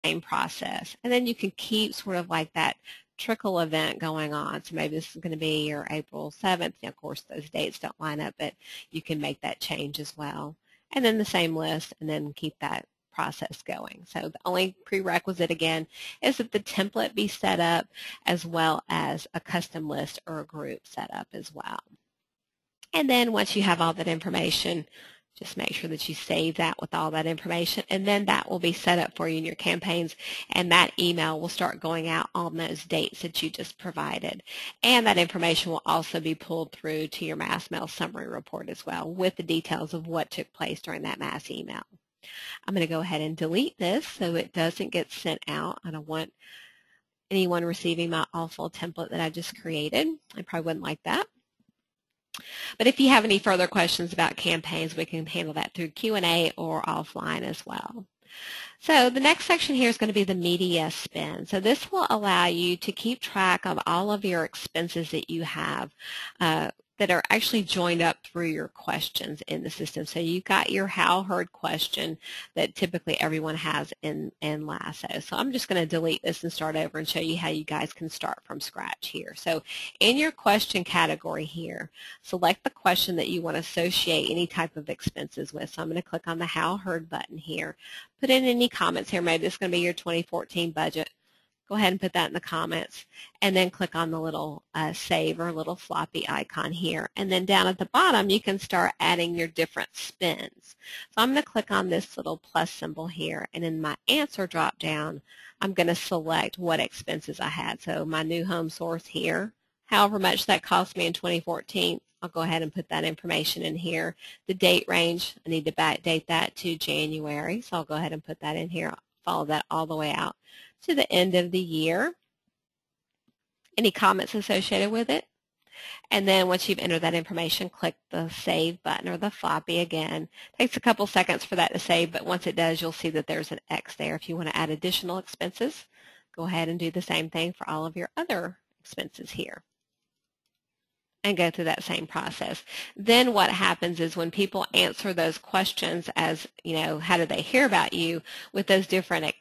same process. And then you can keep sort of like that trickle event going on. So maybe this is going to be your April 7th. Now, of course, those dates don't line up, but you can make that change as well. And then the same list, and then keep that process going. So the only prerequisite, again, is that the template be set up as well as a custom list or a group set up as well. And then once you have all that information, just make sure that you save that with all that information, and then that will be set up for you in your campaigns, and that email will start going out on those dates that you just provided. And that information will also be pulled through to your mass mail summary report as well, with the details of what took place during that mass email. I'm going to go ahead and delete this so it doesn't get sent out. I don't want anyone receiving my awful template that I just created. I probably wouldn't like that. But if you have any further questions about campaigns, we can handle that through Q&A or offline as well. So the next section here is going to be the media spend. So this will allow you to keep track of all of your expenses that you have that are actually joined up through your questions in the system. So you've got your how heard question that typically everyone has in Lasso. So I'm just going to delete this and start over and show you how you guys can start from scratch here. So in your question category here, select the question that you want to associate any type of expenses with. So I'm going to click on the how heard button here. Put in any comments here. Maybe this is going to be your 2014 budget. Go ahead and put that in the comments, and then click on the little save or little floppy icon here. And then down at the bottom, you can start adding your different spends. So I'm going to click on this little plus symbol here, and in my answer drop down, I'm going to select what expenses I had. So my new home source here, however much that cost me in 2014, I'll go ahead and put that information in here. The date range, I need to backdate that to January, so I'll go ahead and put that in here. Follow that all the way out to the end of the year. Any comments associated with it? And then once you've entered that information, click the save button or the floppy again. It takes a couple seconds for that to save, but once it does, you'll see that there's an X there. If you want to add additional expenses, go ahead and do the same thing for all of your other expenses here, and go through that same process. Then what happens is when people answer those questions as, you know, how did they hear about you with those different